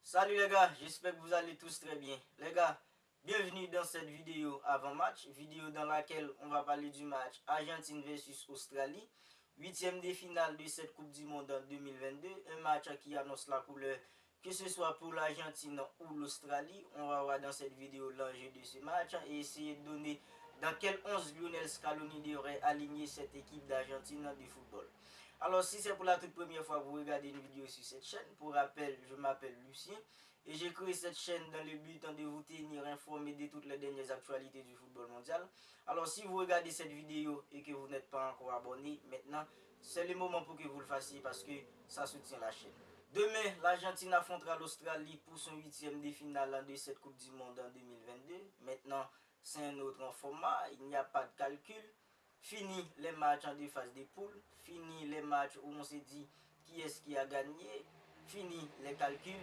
Salut les gars, j'espère que vous allez tous très bien. Les gars, bienvenue dans cette vidéo avant-match, vidéo dans laquelle on va parler du match Argentine versus Australie, huitième de finale de cette Coupe du Monde en 2022, un match qui annonce la couleur que ce soit pour l'Argentine ou l'Australie. On va voir dans cette vidéo l'enjeu de ce match et essayer de donner dans quel 11 Lionel Scaloni devrait aligner cette équipe d'Argentine de football. Alors, si c'est pour la toute première fois que vous regardez une vidéo sur cette chaîne, pour rappel, je m'appelle Lucien et j'ai créé cette chaîne dans le but de vous tenir informé de toutes les dernières actualités du football mondial. Alors, si vous regardez cette vidéo et que vous n'êtes pas encore abonné, maintenant, c'est le moment pour que vous le fassiez parce que ça soutient la chaîne. Demain, l'Argentine affrontera l'Australie pour son huitième de finale de cette Coupe du Monde en 2022. Maintenant, c'est un autre format, il n'y a pas de calcul. Fini les matchs en deux phases des poules, fini les matchs où on s'est dit qui est-ce qui a gagné, fini les calculs.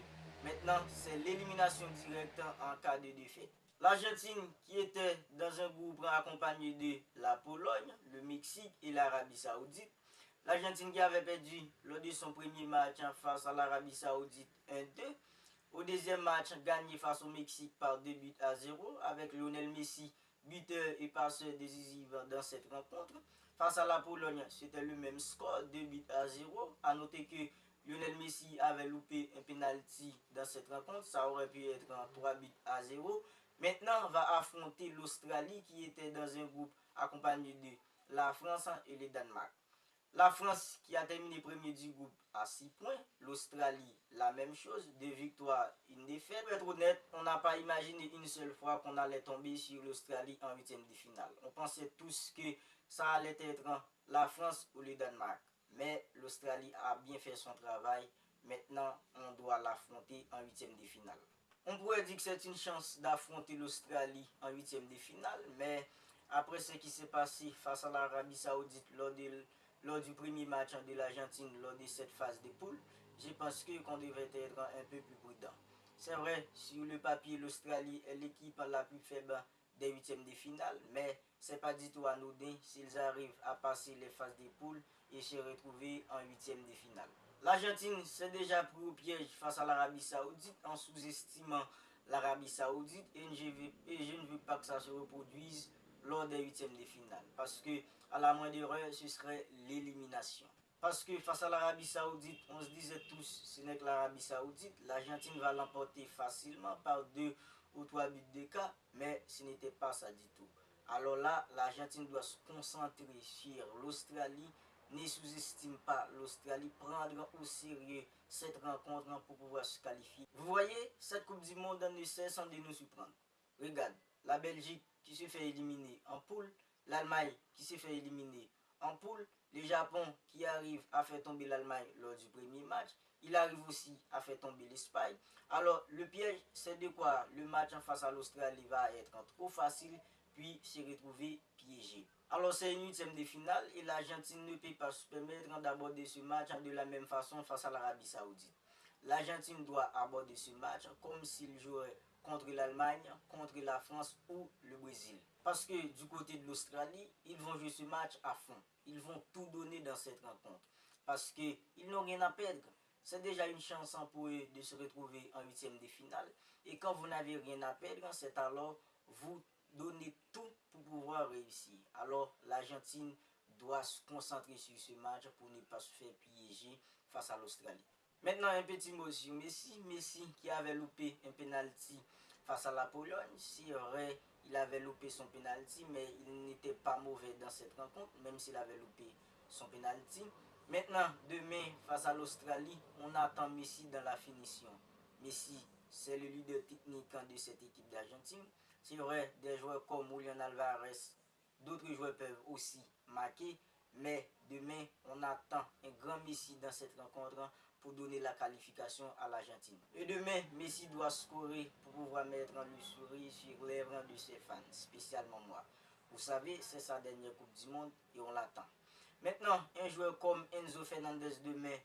Maintenant, c'est l'élimination directe en cas de défaite. L'Argentine, qui était dans un groupe accompagné de la Pologne, le Mexique et l'Arabie Saoudite. L'Argentine qui avait perdu lors de son premier match face à l'Arabie Saoudite 1-2. Au deuxième match, gagné face au Mexique par 2-0 avec Lionel Messi, buteur et passeur décisif dans cette rencontre. Face à la Pologne, c'était le même score, 2-0. A noter que Lionel Messi avait loupé un penalty dans cette rencontre, ça aurait pu être 3-0. Maintenant, on va affronter l'Australie qui était dans un groupe accompagné de la France et le Danemark. La France qui a terminé premier du groupe à 6 points. L'Australie, la même chose. 2 victoires, une défaite. Pour être honnête, on n'a pas imaginé une seule fois qu'on allait tomber sur l'Australie en huitième de finale. On pensait tous que ça allait être la France ou le Danemark. Mais l'Australie a bien fait son travail. Maintenant, on doit l'affronter en huitième de finale. On pourrait dire que c'est une chance d'affronter l'Australie en huitième de finale. Mais après ce qui s'est passé face à l'Arabie Saoudite lors du premier match de l'Argentine lors de cette phase de poule, je pense qu'on devrait être un peu plus prudent. C'est vrai, sur le papier, l'Australie est l'équipe la plus faible des huitièmes de finale, mais c'est pas du tout anodin s'ils arrivent à passer les phases de poule et se retrouver en huitième de finale. L'Argentine s'est déjà pris au piège face à l'Arabie Saoudite en sous-estimant l'Arabie Saoudite et je ne veux pas que ça se reproduise lors des huitièmes de finale. Parce que, à la moindre erreur, ce serait l'élimination. Parce que face à l'Arabie Saoudite, on se disait tous, ce n'est que l'Arabie Saoudite, l'Argentine va l'emporter facilement par 2 ou 3 buts d'écart, mais ce n'était pas ça du tout. Alors là, l'Argentine doit se concentrer sur l'Australie, ne sous-estime pas l'Australie, prendre au sérieux cette rencontre pour pouvoir se qualifier. Vous voyez, cette Coupe du Monde ne cesse de nous surprendre. Regarde, la Belgique qui se fait éliminer en poule, l'Allemagne qui se fait éliminer en poule, le Japon qui arrive à faire tomber l'Allemagne lors du premier match, il arrive aussi à faire tomber l'Espagne. Alors le piège, c'est de quoi le match en face à l'Australie va être trop facile, puis se retrouver piégé. Alors c'est une huitième de finale et l'Argentine ne peut pas se permettre d'aborder ce match de la même façon face à l'Arabie Saoudite. L'Argentine doit aborder ce match comme s'il jouait contre l'Allemagne, contre la France ou le Brésil. Parce que du côté de l'Australie, ils vont jouer ce match à fond. Ils vont tout donner dans cette rencontre. Parce qu'ils n'ont rien à perdre. C'est déjà une chance pour eux de se retrouver en huitième de finale. Et quand vous n'avez rien à perdre, c'est alors vous donnez tout pour pouvoir réussir. Alors l'Argentine doit se concentrer sur ce match pour ne pas se faire piéger face à l'Australie. Maintenant, un petit mot sur Messi. Messi qui avait loupé un penalty face à la Pologne. C'est vrai, il avait loupé son penalty, mais il n'était pas mauvais dans cette rencontre, même s'il avait loupé son penalty. Maintenant, demain, face à l'Australie, on attend Messi dans la finition. Messi, c'est le leader technique de cette équipe d'Argentine. C'est vrai, des joueurs comme Julian Alvarez, d'autres joueurs peuvent aussi marquer, mais demain, on attend un grand Messi dans cette rencontre pour donner la qualification à l'Argentine. Et demain, Messi doit scorer pour pouvoir mettre le sourire sur les rangs de ses fans, spécialement moi. Vous savez, c'est sa dernière Coupe du Monde et on l'attend. Maintenant, un joueur comme Enzo Fernandez demain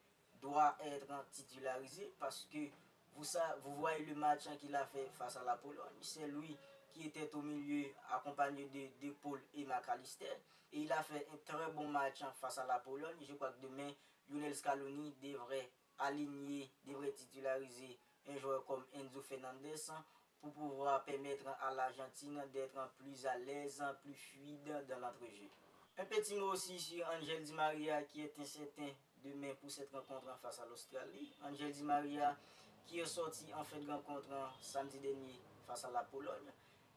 doit être titularisé parce que vous voyez le match qu'il a fait face à la Pologne. C'est lui qui était au milieu accompagné de Paul et McAllister. Et il a fait un très bon match face à la Pologne. Je crois que demain, Lionel Scaloni devrait aligner, devrait titulariser un joueur comme Enzo Fernandez pour pouvoir permettre à l'Argentine d'être plus à l'aise, plus fluide dans l'entrejeu. Un petit mot aussi sur Angel Di Maria qui est incertain demain pour cette rencontre face à l'Australie. Angel Di Maria qui est sorti en fin de rencontre samedi dernier face à la Pologne.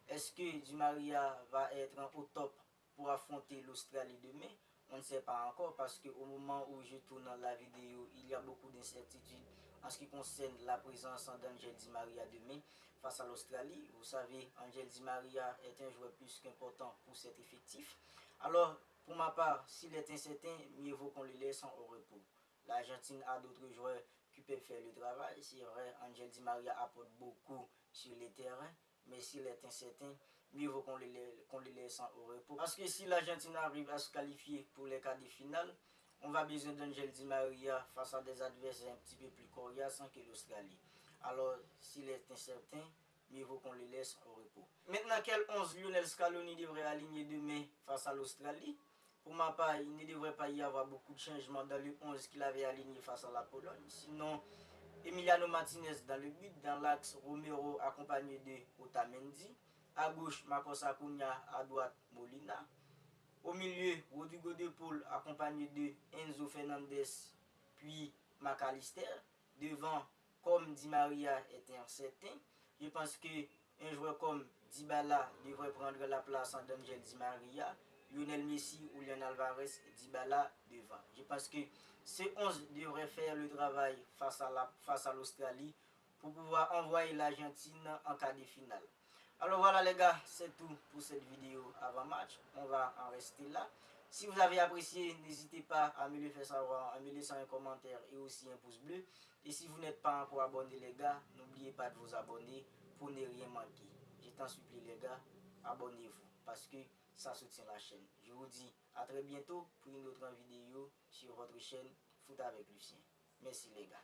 Est-ce que Di Maria va être au top pour affronter l'Australie demain? On ne sait pas encore parce qu'au moment où je tourne la vidéo, il y a beaucoup d'incertitudes en ce qui concerne la présence d'Angel Di Maria demain face à l'Australie. Vous savez, Angel Di Maria est un joueur plus qu'important pour cet effectif. Alors, pour ma part, s'il est incertain, mieux vaut qu'on le laisse au repos. L'Argentine a d'autres joueurs qui peuvent faire le travail. C'est vrai, Angel Di Maria apporte beaucoup sur les terrains, mais s'il est incertain, mieux vaut qu'on le laisse au repos. Parce que si l'Argentine arrive à se qualifier pour les quarts de finale, on va besoin d'Angel Di Maria face à des adversaires un petit peu plus coriaces que l'Australie. Alors, s'il est incertain, mieux vaut qu'on le laisse au repos. Maintenant, quel 11 Lionel Scaloni devrait aligner demain face à l'Australie? Pour ma part, il ne devrait pas y avoir beaucoup de changements dans le 11 qu'il avait aligné face à la Pologne. Sinon, Emiliano Martinez dans le but, dans l'axe Romero accompagné de Otamendi. À gauche, Marcos Acuna, à droite, Molina. Au milieu, Rodrigo De Paul accompagné de Enzo Fernandez, puis McAllister. Devant, comme Di Maria était incertain, je pense qu'un joueur comme Dybala devrait prendre la place d'Angel Di Maria, Lionel Messi ou Leon Alvarez, Dybala devant. Je pense que ces 11 devraient faire le travail face à l'Australie pour pouvoir envoyer l'Argentine en quart de finale. Alors voilà les gars, c'est tout pour cette vidéo avant match. On va en rester là. Si vous avez apprécié, n'hésitez pas à me le faire savoir en me laissant un commentaire et aussi un pouce bleu. Et si vous n'êtes pas encore abonné les gars, n'oubliez pas de vous abonner pour ne rien manquer. Je t'en supplie les gars, abonnez-vous parce que ça soutient la chaîne. Je vous dis à très bientôt pour une autre vidéo sur votre chaîne Foot avec Lucien. Merci les gars.